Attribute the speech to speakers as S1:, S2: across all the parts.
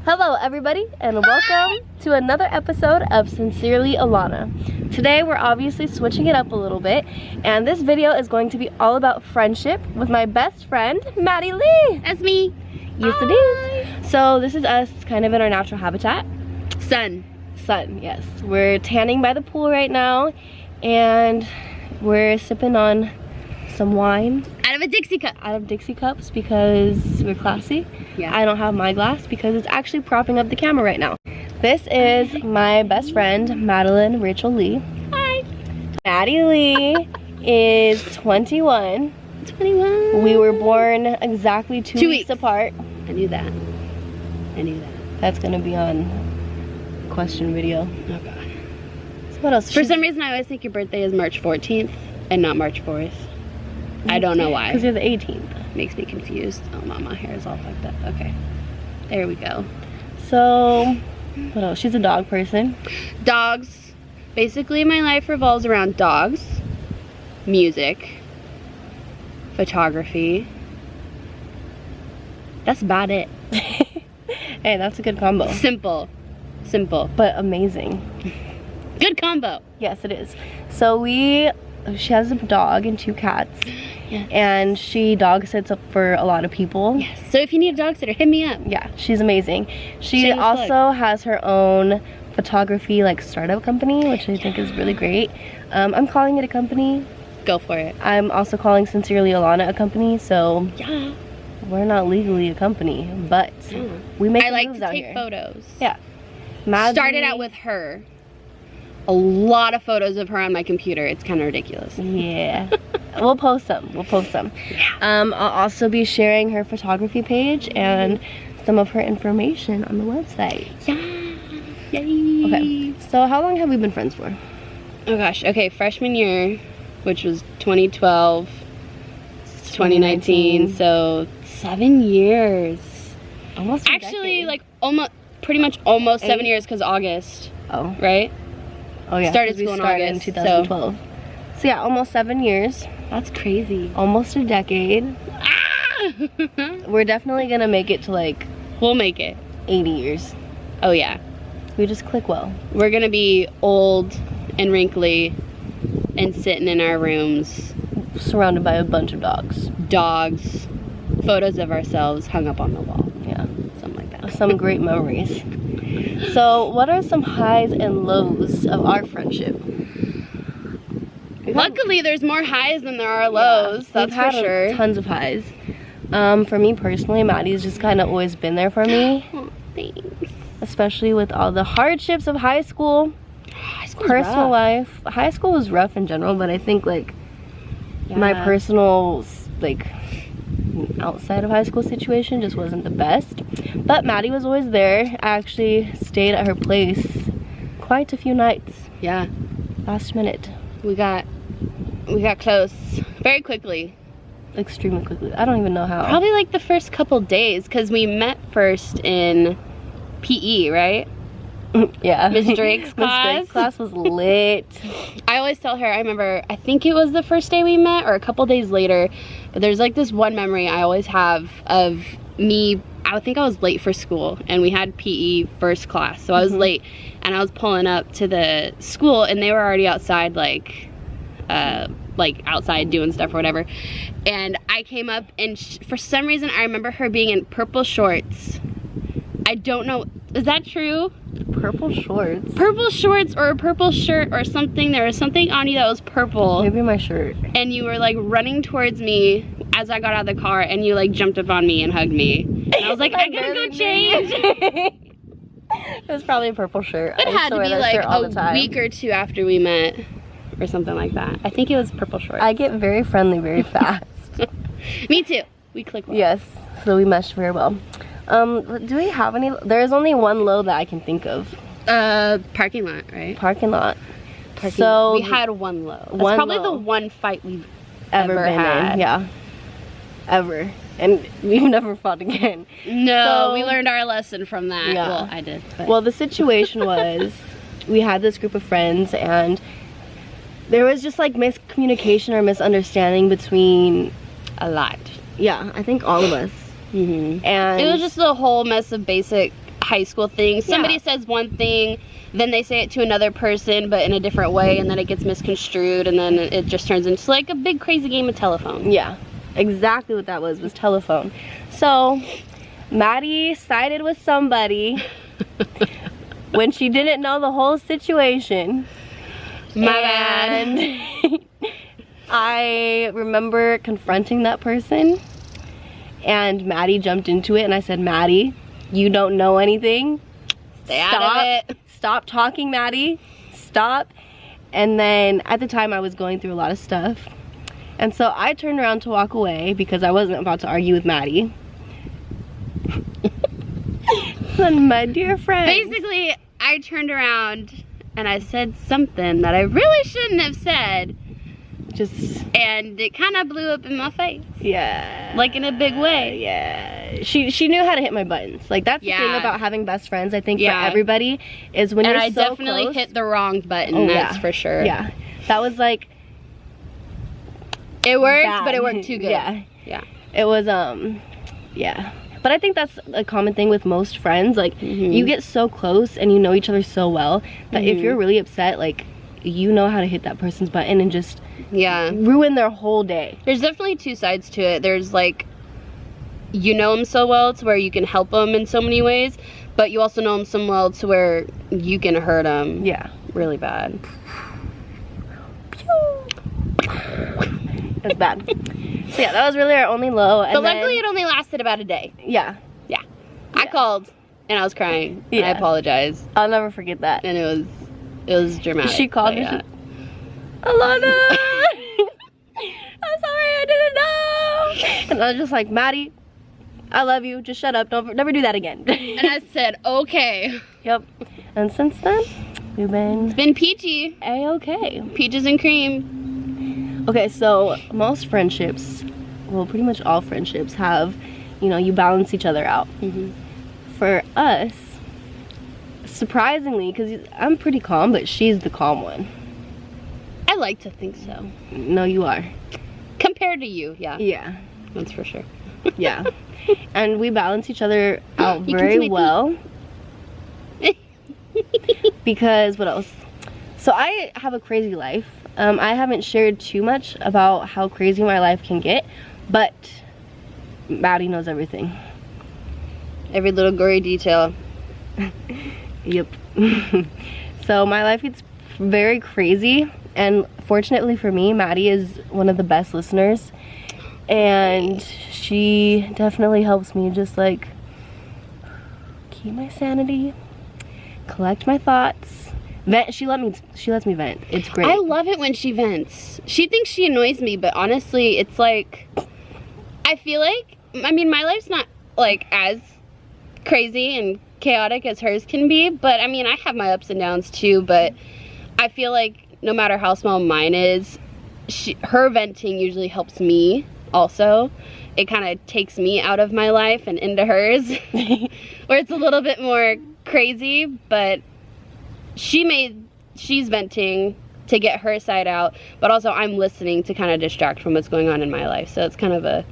S1: Hello everybody and welcome to another episode of Sincerely Alana. Today we're obviously switching it up a little bit and this video is going to be all about friendship with my best friend, Maddie Lee.
S2: That's me.
S1: Yes, it is. So this is us kind of in our natural habitat.
S2: Sun,
S1: yes. We're tanning by the pool right now and we're sipping on some wine.
S2: out of a Dixie cup.
S1: Out of Dixie cups because we're classy.
S2: Yeah.
S1: I don't have my glass because it's actually propping up the camera right now. This is my best friend, Madeline Rachel Lee.
S2: Hi.
S1: Maddie Lee is 21.
S2: 21.
S1: We were born exactly 2 weeks apart.
S2: I knew that.
S1: That's gonna be on question video.
S2: Oh God.
S1: So what else?
S2: For some reason, I always think your birthday is March 14th and not March 4th. I don't know why.
S1: Because you're the 18th.
S2: Makes me confused. Oh, Mom, my hair is all fucked up. Okay. There we go.
S1: So, what else? She's a dog person.
S2: Dogs. Basically, my life revolves around dogs, music, photography. That's about it.
S1: Hey, that's a good combo.
S2: Simple.
S1: But amazing.
S2: Good combo.
S1: Yes, it is. So she has a dog and 2 cats.
S2: Yes.
S1: And she dog sits up for a lot of people.
S2: Yes. So if you need a dog sitter, hit me up.
S1: Yeah, she's amazing. She
S2: Shameless
S1: also
S2: plug.
S1: has her own photography startup company, which I think is really great. I'm calling it a company.
S2: Go for it.
S1: I'm also calling Sincerely Alana a company, so
S2: Yeah.
S1: we're not legally a company, but we make
S2: I like
S1: moves
S2: to
S1: out
S2: take
S1: here.
S2: photos.
S1: Yeah. Maddie,
S2: Started out with her. A lot of photos of her on my computer. It's kind of ridiculous.
S1: Yeah. We'll post some. I'll also be sharing her photography page and some of her information on the website.
S2: Yeah. Yay.
S1: Okay. So how long have we been friends for?
S2: Oh gosh. Okay. Freshman year, which was 2012, 2019. So 7 years.
S1: Almost.
S2: Actually, pretty much almost 7
S1: 8?
S2: years because August.
S1: Oh.
S2: Right?
S1: Oh yeah.
S2: Started
S1: 'cause we
S2: school in
S1: started
S2: August,
S1: in 2012. So yeah, almost 7 years.
S2: That's crazy.
S1: Almost a decade.
S2: Ah!
S1: We're definitely gonna make it to
S2: We'll make it.
S1: 80 years.
S2: Oh yeah.
S1: We just click well.
S2: We're gonna be old and wrinkly and sitting in our rooms.
S1: Surrounded by a bunch of dogs.
S2: Dogs. Photos of ourselves hung up on the wall.
S1: Yeah.
S2: Something like that.
S1: Some great memories. So what are some highs and lows of our friendship?
S2: Luckily, there's more highs than there are lows.
S1: Yeah,
S2: That's for sure.
S1: Tons of highs. For me personally, Maddie's just kind of always been there for me.
S2: Oh, thanks.
S1: Especially with all the hardships of high school.
S2: High school's
S1: Personal
S2: rough.
S1: life. High school was rough in general, but I think my personal outside of high school situation just wasn't the best. But Maddie was always there. I actually stayed at her place quite a few nights.
S2: Yeah.
S1: Last minute.
S2: We got close very quickly.
S1: Extremely quickly. I don't even know how.
S2: Probably the first couple days because we met first in PE, right?
S1: Yeah.
S2: Miss Drake's class.
S1: Miss Drake's class was lit.
S2: I always tell her, I think it was the first day we met or a couple days later, but there's this one memory I always have of me. I think I was late for school and we had PE first class, so I was late and I was pulling up to the school and they were already outside outside doing stuff or whatever, and I came up and for some reason I remember her being in purple shorts. I don't know, is that true?
S1: Purple shorts.
S2: Purple shorts or a purple shirt or something. There was something on you that was purple.
S1: Maybe my shirt.
S2: And you were running towards me as I got out of the car and you jumped up on me and hugged me. And I was like, I gotta go change.
S1: It was probably a purple shirt.
S2: It had to be
S1: a
S2: week or 2 after we met or something like that. I think it was purple shorts.
S1: I get very friendly very fast.
S2: Me too. We click well.
S1: Yes, so we meshed very well. Do we have any? There is only one low that I can think of.
S2: Parking lot, right?
S1: Parking lot.
S2: So we had one low. That's probably the one fight we've ever
S1: been
S2: had.
S1: in. Yeah. Ever. And we've never fought again.
S2: No,
S1: So-
S2: we learned our lesson from that.
S1: Yeah.
S2: Well, I did. But.
S1: Well, the situation was we had this group of friends and there was just miscommunication or misunderstanding between
S2: a lot.
S1: I think all of us.
S2: Mm-hmm.
S1: And
S2: it was just a whole mess of basic high school things. Somebody says one thing, then they say it to another person, but in a different way, and then it gets misconstrued, and then it just turns into like a big crazy game of telephone.
S1: Yeah, exactly what that was telephone. So Maddie sided with somebody when she didn't know the whole situation.
S2: My bad.
S1: I remember confronting that person, and Maddie jumped into it, and I said, Maddie, you don't know anything.
S2: Stay out of it.
S1: Stop talking, Maddie. Stop. And then at the time I was going through a lot of stuff, and so I turned around to walk away because I wasn't about to argue with Maddie. And my dear friend,
S2: basically I turned around and I said something that I really shouldn't have said, and it kind of blew up in my face.
S1: Yeah,
S2: like in a big way.
S1: Yeah, she knew how to hit my buttons. Like, that's the thing about having best friends, I think, for everybody, is when you're so close. And I definitely
S2: hit the wrong button. That's for sure.
S1: Yeah, that was like,
S2: it worked bad. But it worked too good.
S1: Yeah, it was yeah. But I think that's a common thing with most friends. Like, you get so close and you know each other so well that if you're really upset, like, you know how to hit that person's button and just ruin their whole day.
S2: There's definitely two sides to it. There's like, you know them so well to where you can help them in so many ways, but you also know them so well to where you can hurt them really bad.
S1: It was bad. So yeah, that was really our only low.
S2: But luckily it only lasted about a day.
S1: Yeah.
S2: I called and I was crying. And I apologized.
S1: I'll never forget that.
S2: And it was dramatic.
S1: She called me. Alana! I'm sorry, I didn't know. And I was just like, Maddie, I love you. Just shut up. Never do that again.
S2: And I said, okay.
S1: Yep. And since then,
S2: it's been peachy.
S1: A-okay.
S2: Peaches and cream.
S1: Okay, so most friendships, well, pretty much all friendships have, you know, you balance each other out. For us, surprisingly, because I'm pretty calm, but she's the calm one.
S2: I like to think so.
S1: No, you are.
S2: Compared to you, yeah.
S1: Yeah.
S2: That's for sure.
S1: Yeah. And we balance each other out very well. Because, what else? So I have a crazy life. I haven't shared too much about how crazy my life can get, but Maddie knows everything.
S2: Every little gory detail.
S1: Yep. So my life gets very crazy, and fortunately for me, Maddie is one of the best listeners, and she definitely helps me just like keep my sanity, collect my thoughts. Vent. She lets me vent. It's great.
S2: I love it when she vents. She thinks she annoys me, but honestly, it's like, I feel like, I mean, my life's not like as crazy and chaotic as hers can be, but I mean, I have my ups and downs too, but I feel like no matter how small mine is, her venting usually helps me also. It kind of takes me out of my life and into hers, where it's a little bit more crazy, but she's venting to get her side out, but also I'm listening to kind of distract from what's going on in my life. So it's kind of a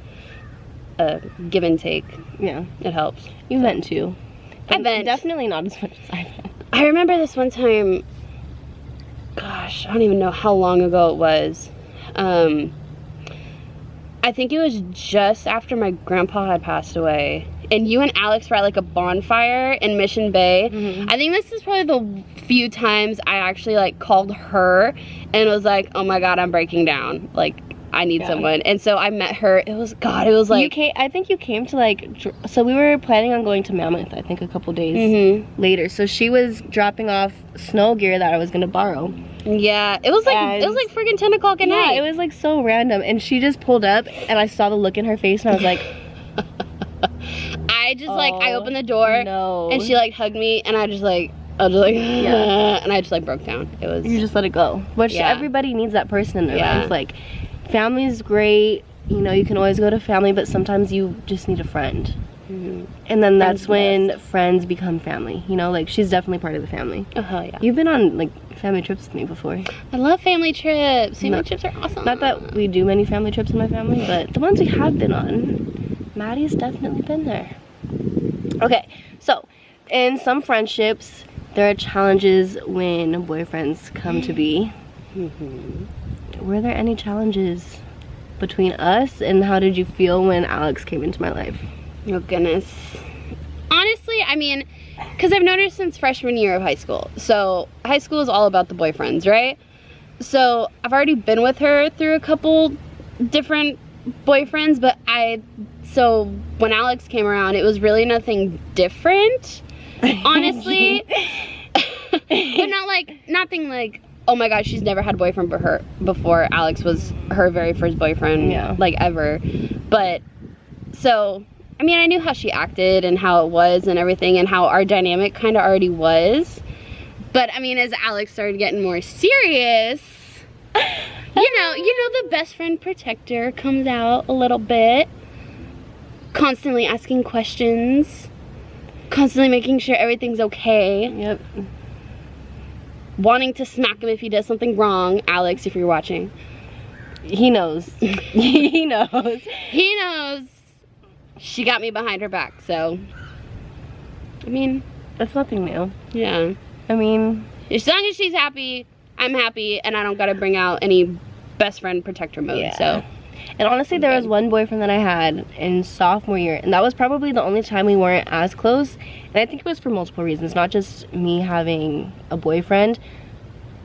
S2: give and take.
S1: Yeah.
S2: It helps.
S1: You vent too.
S2: I vent.
S1: Definitely not as much as I vent.
S2: I remember this one time, gosh, I don't even know how long ago it was. I think it was just after my grandpa had passed away. And you and Alex were at like a bonfire in Mission Bay. I think this is probably the few times I actually like called her and was like, oh my God, I'm breaking down. Like, I need someone. And so I met her. It was like,
S1: I think you came to like, so we were planning on going to Mammoth, I think a couple days later. So she was dropping off snow gear that I was gonna borrow.
S2: Yeah, it was like freaking 10 o'clock at night.
S1: Yeah, it was like so random. And she just pulled up and I saw the look in her face and I was like,
S2: I opened the door and she like hugged me and I was just like and I just like broke down. It was,
S1: you just let it go. Which everybody needs that person in their life. Like, family's great, you know, you can always go to family, but sometimes you just need a friend. And then that's when friends become family, you know, like she's definitely part of the family. Oh hell yeah. You've been on like family trips with me before.
S2: I love family trips. Family trips are awesome.
S1: Not that we do many family trips in my family, but the ones we have been on, Maddie's definitely been there. Okay, so in some friendships, there are challenges when boyfriends come to be. Were there any challenges between us, and how did you feel when Alex came into my life?
S2: Oh goodness. Honestly, I mean, because I've noticed since freshman year of high school. So high school is all about the boyfriends, right? So I've already been with her through a couple different boyfriends, but so when Alex came around, it was really nothing different, honestly. But nothing like, oh my gosh, she's never had a boyfriend before. Alex was her very first boyfriend, like, ever. But so, I mean, I knew how she acted and how it was and everything, and how our dynamic kind of already was. But I mean, as Alex started getting more serious, you know the best friend protector comes out a little bit. Constantly asking questions, constantly making sure everything's okay.
S1: Yep.
S2: Wanting to smack him if he does something wrong. Alex, if you're watching.
S1: He knows. He knows.
S2: He knows. She got me behind her back, so, I mean,
S1: that's nothing new.
S2: Yeah.
S1: I mean,
S2: as long as she's happy, I'm happy, and I don't gotta bring out any best friend protector mode, so.
S1: And honestly, there was one boyfriend that I had in sophomore year, and that was probably the only time we weren't as close. And I think it was for multiple reasons, not just me having a boyfriend,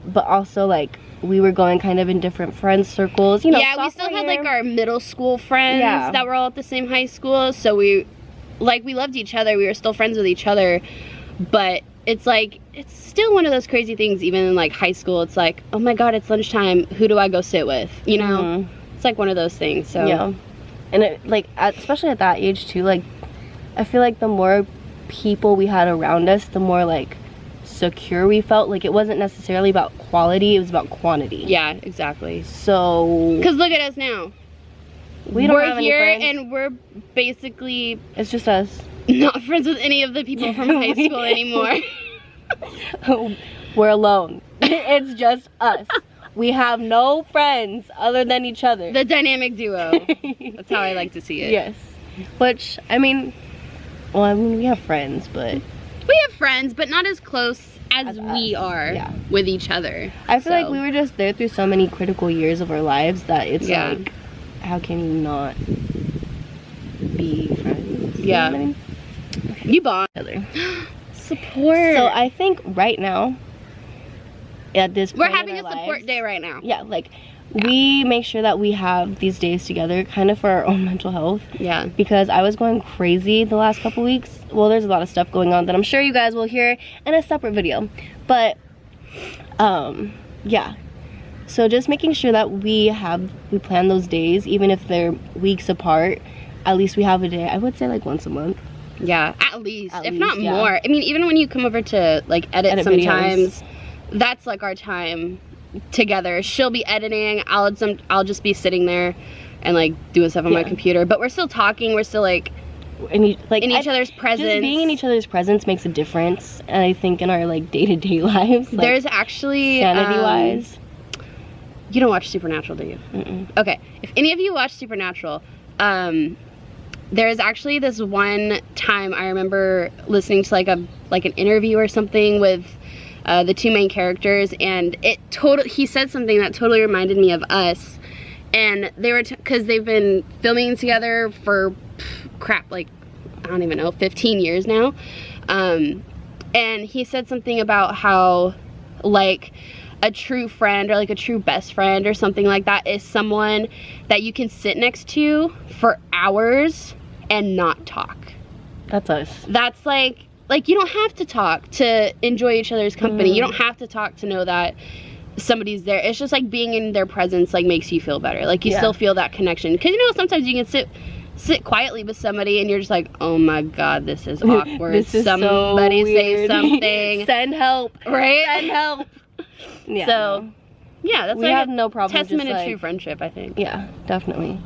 S1: but also, like, we were going kind of in different friend circles, you know.
S2: Yeah, we still had, like, our middle school friends that were all at the same high school, so we loved each other, we were still friends with each other, but it's like, it's still one of those crazy things, even in, like, high school. It's like, oh my god, it's lunchtime, who do I go sit with, you know? It's like one of those things, so.
S1: Yeah. And it, like, especially at that age too, like, I feel like the more people we had around us, the more, like, secure we felt. Like, it wasn't necessarily about quality, it was about quantity.
S2: Yeah, exactly.
S1: So,
S2: because look at us now.
S1: We're here
S2: and we're basically,
S1: it's just us,
S2: not friends with any of the people from high school anymore.
S1: We're alone. It's just us. We have no friends other than each other.
S2: The dynamic duo. That's how I like to see it.
S1: Yes. Which, I mean, well, I mean, we have friends, but
S2: we have friends, but not as close as we are with each other.
S1: I feel like we were just there through so many critical years of our lives that it's like, how can you not be friends?
S2: Yeah.
S1: You know what I mean?
S2: You bond. Support.
S1: So I think right now, at this point
S2: we're having a support day right now.
S1: Yeah, like, we make sure that we have these days together kind of for our own mental health.
S2: Yeah. Because
S1: I was going crazy the last couple weeks. Well, there's a lot of stuff going on that I'm sure you guys will hear in a separate video. But, yeah. So just making sure that we plan those days, even if they're weeks apart, at least we have a day. I would say like once a month.
S2: Yeah, at least, if not more. I mean, even when you come over to, like, edit sometimes, videos, that's like our time together. She'll be editing, I'll just be sitting there and, like, doing stuff on my computer, but we're still talking, we're still, like in each other's presence. Just
S1: being in each other's presence makes a difference, and I think in our, like, day-to-day lives, like,
S2: there's actually
S1: sanity wise.
S2: You don't watch Supernatural, do you? Okay, if any of you watch Supernatural, there is actually this one time I remember listening to like an interview or something with the two main characters, and he said something that totally reminded me of us. And they were, because they've been filming together for like, I don't even know, 15 years now. And he said something about how, like, a true friend or like a true best friend or something like that is someone that you can sit next to for hours and not talk.
S1: That's us.
S2: That's like you don't have to talk to enjoy each other's company. You don't have to talk to know that somebody's there. It's just like being in their presence, like, makes you feel better. Like, you still feel that connection. Because, you know, sometimes you can sit quietly with somebody and you're just like, oh my god, this is awkward.
S1: This is
S2: somebody
S1: so
S2: say something.
S1: Send help.
S2: Right?
S1: Send help. Yeah.
S2: So, yeah, that's
S1: we
S2: like
S1: have no problem
S2: testament
S1: just,
S2: of true friendship, I think.
S1: Yeah, definitely.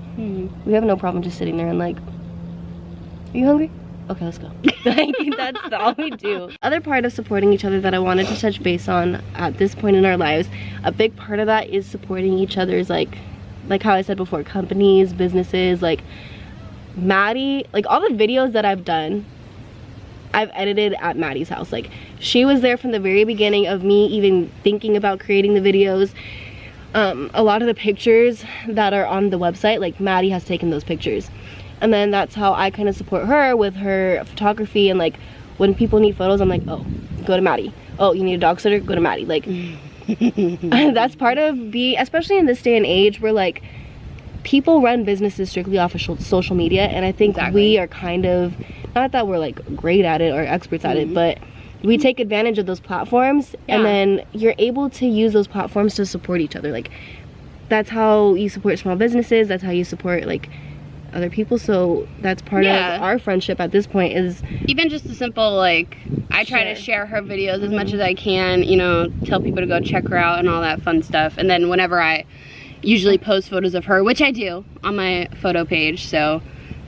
S1: We have no problem just sitting there and like, are you hungry? Okay, let's go. Like, that's all we do. Other part of supporting each other that I wanted to touch base on at this point in our lives, a big part of that is supporting each other's, like how I said before, companies, businesses. Like, Maddie, like, all the videos that I've done, I've edited at Maddie's house. Like, she was there from the very beginning of me even thinking about creating the videos. A lot of the pictures that are on the website, like, Maddie has taken those pictures. And then that's how I kind of support her with her photography. And like, when people need photos, I'm like, oh, go to Maddie. Oh, you need a dog sitter? Go to Maddie. Like, that's part of especially in this day and age where like people run businesses strictly off of social media. And I think we are kind of, not that we're like great at it or experts at it, but we take advantage of those platforms. And then you're able to use those platforms to support each other. Like, that's how you support small businesses. That's how you support like other people. So that's part of our friendship at this point, is
S2: even just the simple, like, I try to share her videos as much as I can, you know, tell people to go check her out and all that fun stuff. And then whenever I usually post photos of her, which I do on my photo page, so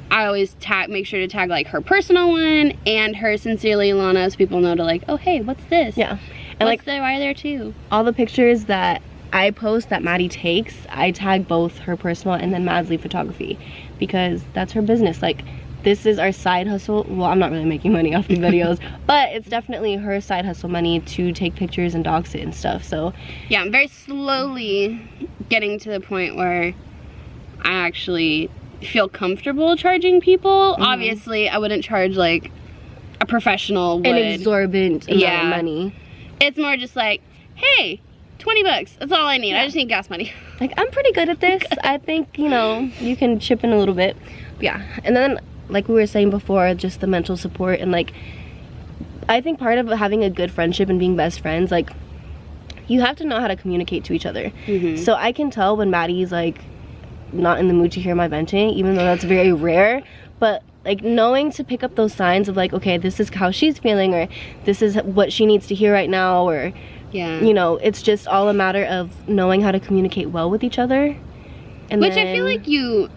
S2: I always make sure to tag like her personal one and her Sincerely Alana, so people know to like, oh hey, what's this?
S1: Yeah.
S2: And like, why there too?
S1: All the pictures that I post that Maddie takes, I tag both her personal and then Maddie Lee photography, because that's her business. Like, this is our side hustle. Well, I'm not really making money off the videos, but it's definitely her side hustle money to take pictures and dog sit and stuff. So
S2: yeah, I'm very slowly getting to the point where I actually feel comfortable charging people. Obviously, I wouldn't charge like a professional would.
S1: An exorbitant amount of money.
S2: It's more just like, hey, 20 bucks. That's all I need. I just need gas money.
S1: Like, I'm pretty good at this. I think, you know, you can chip in a little bit. But yeah. And then, like we were saying before, just the mental support. And like, I think part of having a good friendship and being best friends, like, you have to know how to communicate to each other. So I can tell when Maddie's like not in the mood to hear my venting, even though that's very rare. But like, knowing to pick up those signs of like, okay, this is how she's feeling, or this is what she needs to hear right now, or you know, it's just all a matter of knowing how to communicate well with each other. And
S2: which I feel like you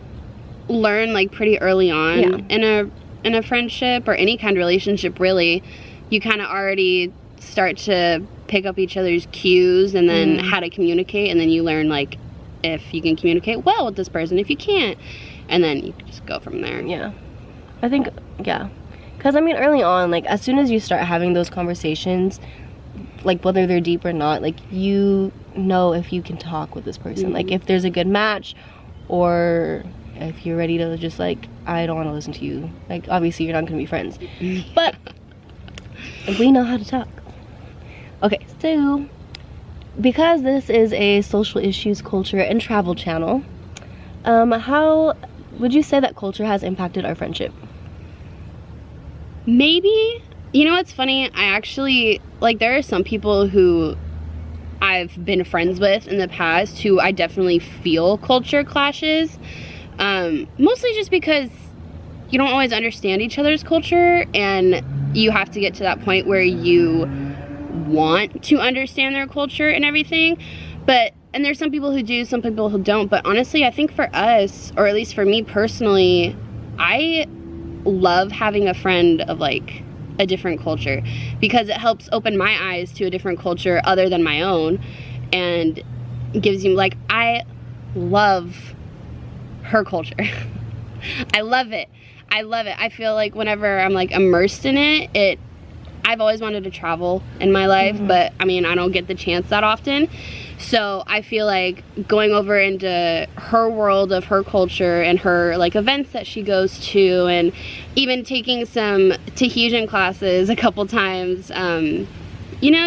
S2: learn like pretty early on in a friendship or any kind of relationship. Really, you kind of already start to pick up each other's cues and then how to communicate, and then you learn like if you can communicate well with this person, if you can't, and then you just go from there.
S1: Yeah, I think, because I mean, early on, like, as soon as you start having those conversations, like, whether they're deep or not, like, you know if you can talk with this person, like, if there's a good match, or if you're ready to just like, I don't want to listen to you. Like, obviously you're not gonna be friends, but we know how to talk. Okay, so because this is a social issues, culture, and travel channel, how would you say that culture has impacted our friendship?
S2: Maybe, you know what's funny? I actually, like, there are some people who I've been friends with in the past who I definitely feel culture clashes. Mostly just because you don't always understand each other's culture, and you have to get to that point where you want to understand their culture and everything. And there's some people who do, some people who don't, but honestly, I think for us, or at least for me personally, I love having a friend of like a different culture, because it helps open my eyes to a different culture other than my own, and gives you, like, I love her culture. I love it. I love it. I feel like whenever I'm like immersed in it, I've always wanted to travel in my life, but I mean, I don't get the chance that often. So I feel like going over into her world of her culture and her like events that she goes to, and even taking some Tahitian classes a couple times, you know,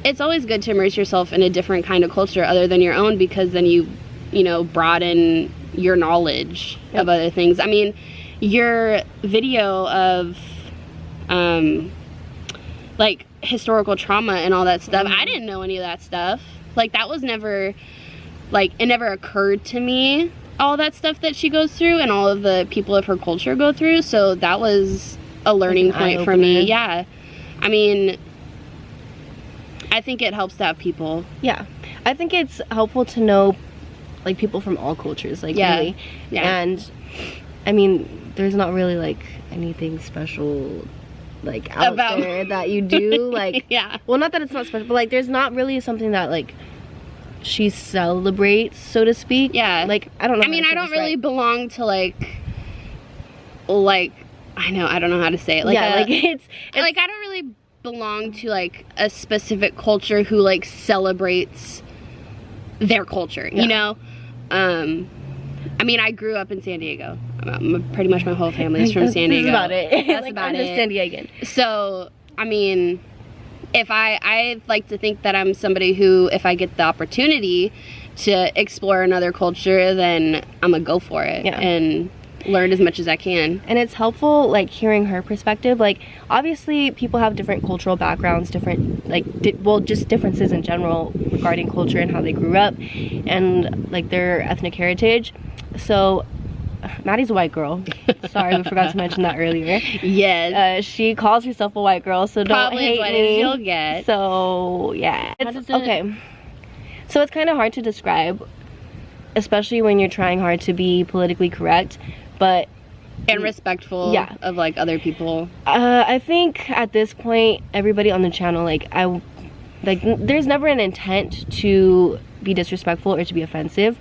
S2: it's always good to immerse yourself in a different kind of culture other than your own, because then you know, broaden your knowledge of other things. I mean, your video of like historical trauma and all that stuff, I didn't know any of that stuff. Like, that was never, like, it never occurred to me, all that stuff that she goes through and all of the people of her culture go through. So that was a learning point for me. Yeah, I mean, I think it helps to have people. Yeah, I think it's helpful to know like people from all cultures, like, really. And I mean, there's not really like anything special like out there that you do, like, well, not that it's not special, but like there's not really something that like she celebrates, so to speak. Like, I don't know. I mean, I don't really belong to like I know, I don't know how to say it. Like,
S1: yeah, like it's
S2: like I don't really belong to like a specific culture who like celebrates their culture, you know? I mean, I grew up in San Diego. Pretty much my whole family is from San Diego.
S1: That's about it.
S2: That's
S1: like,
S2: about
S1: I'm
S2: it.
S1: just San Diegan.
S2: So, I mean, if I like to think that I'm somebody who, if I get the opportunity to explore another culture, then I'm gonna go for it and learn as much as I can.
S1: And it's helpful, like, hearing her perspective. Like, obviously people have different cultural backgrounds, different, like, well, just differences in general regarding culture and how they grew up and like their ethnic heritage. So Maddie's a white girl. Sorry, we forgot to mention that earlier.
S2: Yes.
S1: She calls herself a white girl, so don't hate
S2: as
S1: me.
S2: You'll get.
S1: So yeah, okay. So it's kind of hard to describe, especially when you're trying hard to be politically correct, but
S2: and respectful of like other people.
S1: I think at this point, everybody on the channel, there's never an intent to be disrespectful or to be offensive.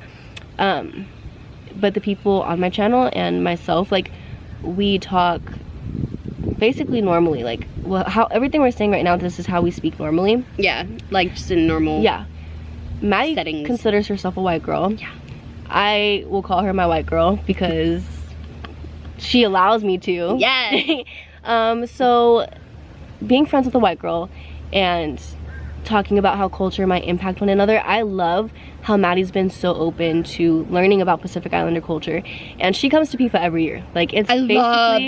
S1: But the people on my channel and myself, like, we talk basically normally, like, well, how everything we're saying right now, this is how we speak normally.
S2: Yeah, like just in normal
S1: Maddie
S2: settings.
S1: considers herself a white girl. Yeah. I will call her my white girl because she allows me to.
S2: Yes.
S1: So being friends with a white girl and talking about how culture might impact one another, I love how Maddie's been so open to learning about Pacific Islander culture, and she comes to PIFA every year. Like, it's
S2: love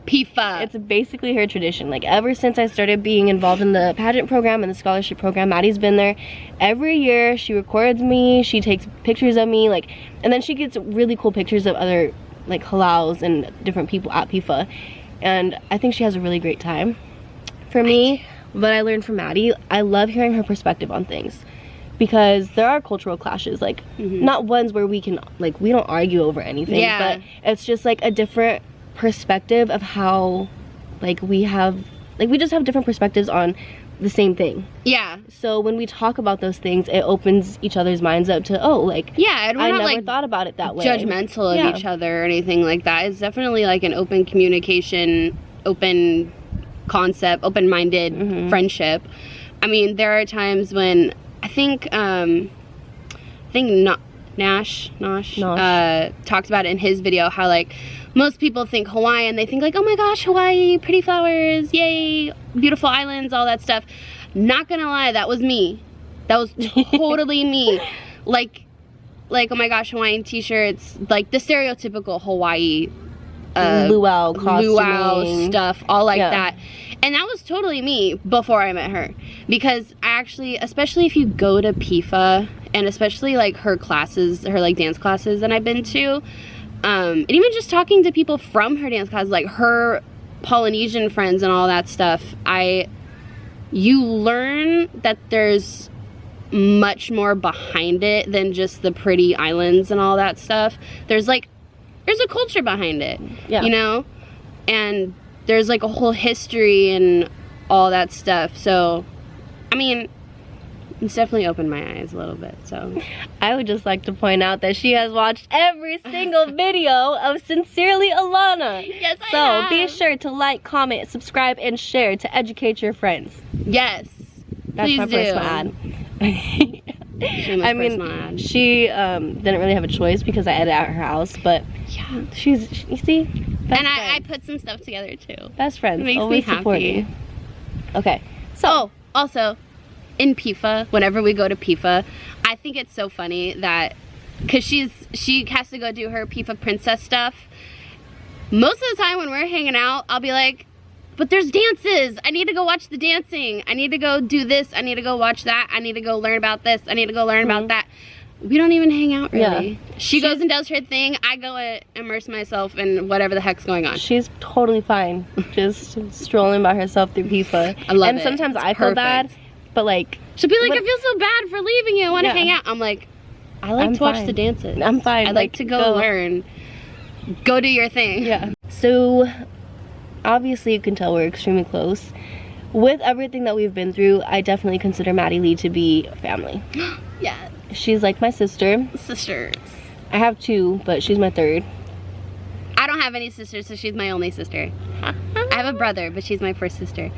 S2: PIFA.
S1: It's basically her tradition. Like, ever since I started being involved in the pageant program and the scholarship program, Maddie's been there every year. She records me, she takes pictures of me, like, and then she gets really cool pictures of other like halaus and different people at PIFA, and I think she has a really great time. For me, what I learned from Maddie, I love hearing her perspective on things, because there are cultural clashes, like not ones where we can, like, we don't argue over anything, but it's just like a different perspective of how, like, we just have different perspectives on the same thing. Yeah. So when we talk about those things, it opens each other's minds up to, oh, like,
S2: yeah, and we're
S1: I
S2: not,
S1: never
S2: like,
S1: thought about it that way.
S2: Judgmental of each other or anything like that. It's definitely like an open communication, open concept, open-minded friendship. I mean, there are times when I think Nash talks about it in his video, how like most people think Hawaiian, they think like, oh my gosh, Hawaii, pretty flowers, yay, beautiful islands, all that stuff. Not gonna lie, that was me. That was totally me. Like, oh my gosh, Hawaiian t-shirts, like the stereotypical Hawaii
S1: luau costuming,
S2: luau stuff, all like that. And that was totally me before I met her, because I actually, especially if you go to PIFA, and especially like her classes, her like dance classes that I've been to, and even just talking to people from her dance classes, like her Polynesian friends and all that stuff, you learn that there's much more behind it than just the pretty islands and all that stuff. There's a culture behind it, you know? And there's like a whole history and all that stuff. So, I mean, it's definitely opened my eyes a little bit, so.
S1: I would just like to point out that she has watched every single video of Sincerely Alana.
S2: Yes, I have.
S1: So be sure to like, comment, subscribe, and share to educate your friends.
S2: Yes.
S1: That's my personal ad. I mean, she didn't really have a choice because I edit at her house, but yeah, you see,
S2: and I put some stuff together too.
S1: Best friends,
S2: it makes
S1: always
S2: me
S1: supporting. Okay, so
S2: also in PIFA, whenever we go to PIFA, I think it's so funny that because she has to go do her PIFA princess stuff. Most of the time when we're hanging out, I'll be like, but there's dances. I need to go watch the dancing. I need to go do this. I need to go watch that. I need to go learn about this. I need to go learn about that. We don't even hang out really. Yeah. She goes and does her thing. I go and immerse myself in whatever the heck's going on.
S1: She's totally fine. Just strolling by herself through PIFA.
S2: I love it.
S1: And sometimes I feel bad, but like...
S2: She'll be like, I feel so bad for leaving you. I want to hang out. I'm like, I like to watch the dances.
S1: I'm fine.
S2: I like to go learn. Go do your thing.
S1: Yeah. So... obviously you can tell we're extremely close. With everything that we've been through, I definitely consider Maddie Lee to be family.
S2: Yeah. She's
S1: like my sister.
S2: Sisters.
S1: I have two, but she's my third.
S2: I don't have any sisters, so she's my only sister. I have a brother, but she's my first sister.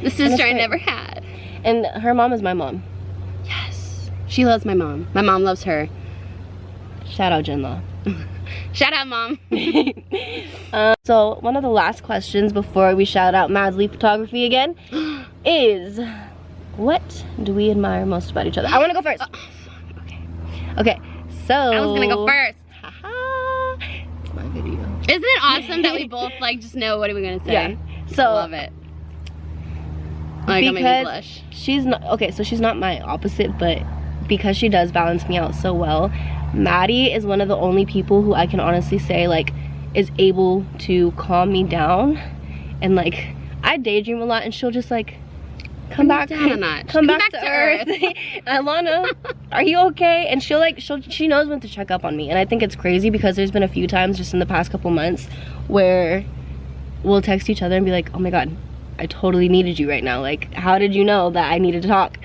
S2: The sister I never had.
S1: And her mom is my mom.
S2: Yes. She loves my mom. My mom loves her.
S1: Shout out, Jen-Law.
S2: Shout out, Mom.
S1: So one of the last questions before we shout out Maddie Lee Photography again is, what do we admire most about each other? I want to go first. Okay, so
S2: I was gonna go first.
S1: Haha. It's my video.
S2: Isn't it awesome that we both like just know what are we gonna say?
S1: Yeah. So
S2: I love it. Like, I'm making blush.
S1: She's not okay. So she's not my opposite, but because she does balance me out so well, Maddie is one of the only people who I can honestly say like is able to calm me down, and like I daydream a lot, and she'll just like come back to earth. Alana, are you okay? And she knows when to check up on me, and I think it's crazy because there's been a few times just in the past couple months where we'll text each other and be like, oh my god, I totally needed you right now. Like, how did you know that I needed to talk?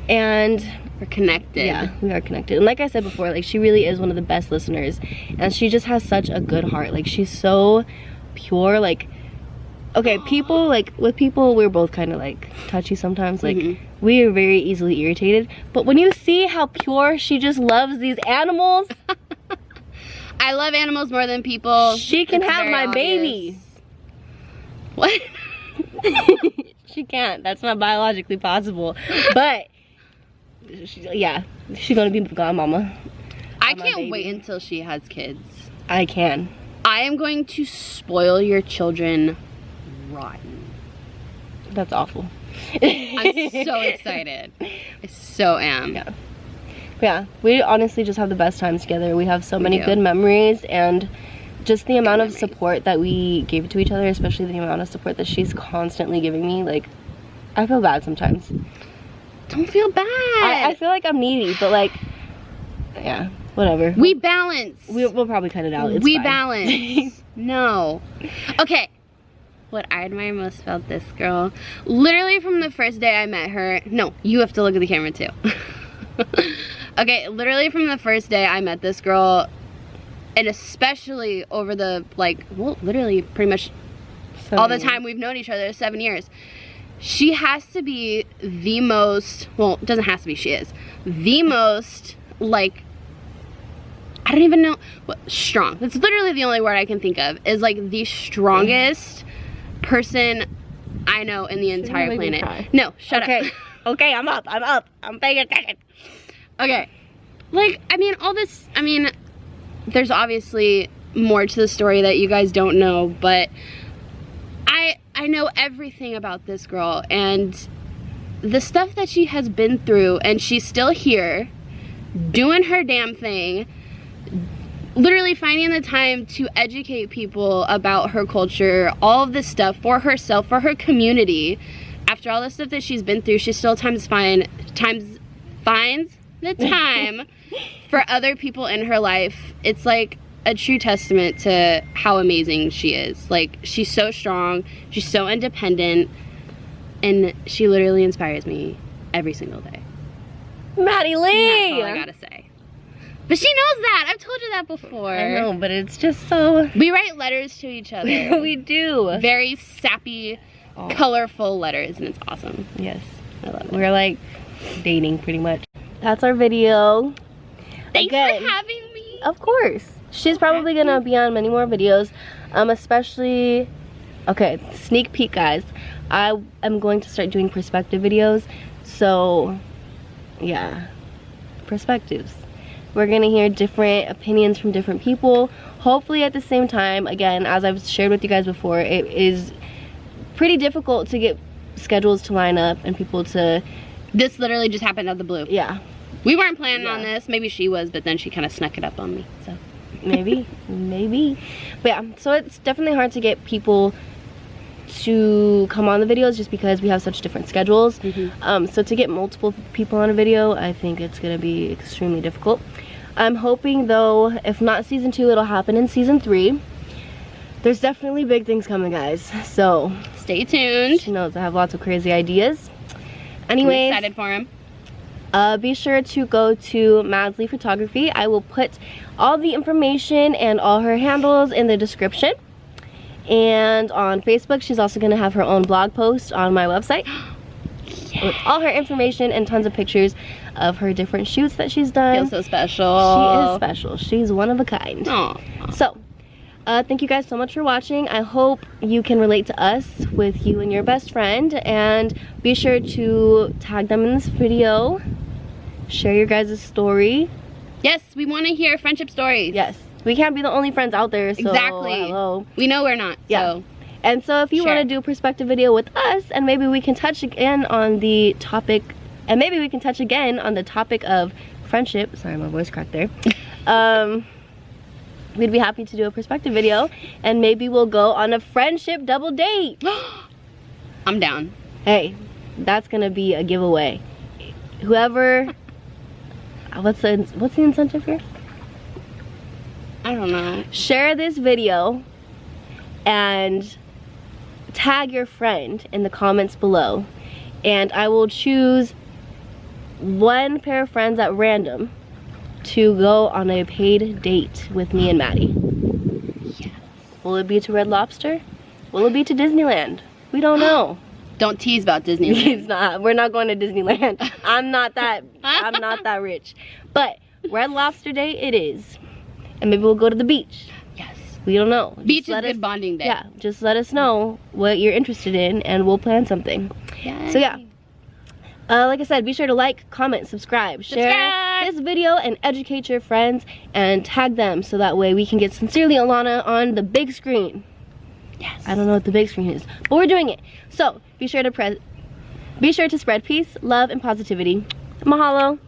S1: And
S2: we're connected.
S1: Yeah, we are connected. And like I said before, like she really is one of the best listeners, and she just has such a good heart. Like she's so pure. Like, okay, people, like with people we're both kind of like touchy sometimes. Like we are very easily irritated, but when you see how pure she just loves these animals.
S2: I love animals more than people.
S1: She can have my baby.
S2: What?
S1: She can't. That's not biologically possible. But yeah, she's gonna be godmama.
S2: I can't wait until she has kids.
S1: I can.
S2: I am going to spoil your children rotten.
S1: That's awful.
S2: I'm so excited. I so am.
S1: Yeah. Yeah, we honestly just have the best times together. We have so many good memories, and just the amount of support that we gave to each other, especially the amount of support that she's constantly giving me. Like, I feel bad sometimes.
S2: Don't feel bad.
S1: I feel like I'm needy, but like, yeah, whatever.
S2: We balance.
S1: We'll probably cut it out. It's
S2: we
S1: fine.
S2: Balance. No. Okay. What I admire most about this girl, literally from the first day I met her. No, you have to look at the camera too. Okay, literally from the first day I met this girl, and especially over the, like, well, literally pretty much all the time we've known each other, 7 years. She has to be the most, well, it doesn't have to be, she is the most, like, I don't even know what, strong. That's literally the only word I can think of, is like the strongest person I know in the entire planet. No, shut up.
S1: Okay, I'm up. I'm paying attention.
S2: Okay, like, I mean, all this, I mean, there's obviously more to the story that you guys don't know, but I know everything about this girl, and the stuff that she has been through, and she's still here doing her damn thing, literally finding the time to educate people about her culture, all of this stuff for herself, for her community. After all the stuff that she's been through, she still finds the time for other people in her life. It's like a true testament to how amazing she is. Like, she's so strong, she's so independent, and she literally inspires me every single day.
S1: Maddie Lee!
S2: That's all I gotta say. But she knows that. I've told you that before.
S1: I know, but it's just so...
S2: We write letters to each other.
S1: We do.
S2: Very sappy, colorful letters, and it's awesome.
S1: Yes.
S2: I love it.
S1: We're like dating pretty much. That's our video.
S2: Thanks for having me.
S1: Of course. She's probably gonna be on many more videos, especially, okay, sneak peek guys, I am going to start doing perspective videos. So yeah, perspectives. We're gonna hear different opinions from different people, hopefully at the same time. Again, as I've shared with you guys before, it is pretty difficult to get schedules to line up and people to...
S2: This literally just happened out of the blue.
S1: Yeah.
S2: We weren't planning on this. Maybe she was, but then she kind of snuck it up on me, so.
S1: Maybe. But yeah, so it's definitely hard to get people to come on the videos just because we have such different schedules. So to get multiple people on a video, I think it's gonna be extremely difficult. I'm hoping though, if not season 2, it'll happen in season 3. There's definitely big things coming, guys, so
S2: stay tuned.
S1: She knows I have lots of crazy ideas. Anyways,
S2: I'm excited for him.
S1: be sure to go to Maddie Lee Photography. I will put all the information and all her handles in the description. And on Facebook, she's also going to have her own blog post on my website with all her information and tons of pictures of her different shoots that she's done.
S2: Feels so special.
S1: She is special. She's one of a kind.
S2: Aww.
S1: So, thank you guys so much for watching. I hope you can relate to us with you and your best friend. And be sure to tag them in this video. Share your guys' story.
S2: Yes, we want to hear friendship stories.
S1: Yes. We can't be the only friends out there, so
S2: exactly.
S1: Hello.
S2: We know we're not.
S1: Yeah.
S2: So.
S1: And so if you want to do a perspective video with us, and maybe we can touch again on the topic, of friendship. Sorry, my voice cracked there. We'd be happy to do a perspective video, and maybe we'll go on a friendship double date.
S2: I'm down.
S1: Hey, that's gonna be a giveaway. Whoever, what's the incentive here?
S2: I don't know.
S1: Share this video and tag your friend in the comments below, and I will choose one pair of friends at random to go on a paid date with me and Maddie.
S2: Yes.
S1: Will it be to Red Lobster? Will it be to Disneyland? We don't know.
S2: Don't tease about Disneyland.
S1: It's not. We're not going to Disneyland. I'm not that rich. But Red Lobster Day it is. And maybe we'll go to the beach.
S2: Yes.
S1: We don't know.
S2: Beach is a good bonding day.
S1: Yeah, just let us know what you're interested in and we'll plan something.
S2: Yay.
S1: So yeah. Like I said, be sure to like, comment, subscribe, share this video, and educate your friends and tag them so that way we can get Sincerely Alana on the big screen.
S2: Yes.
S1: I don't know what the big screen is, but we're doing it. So be sure to spread peace, love, and positivity. Mahalo.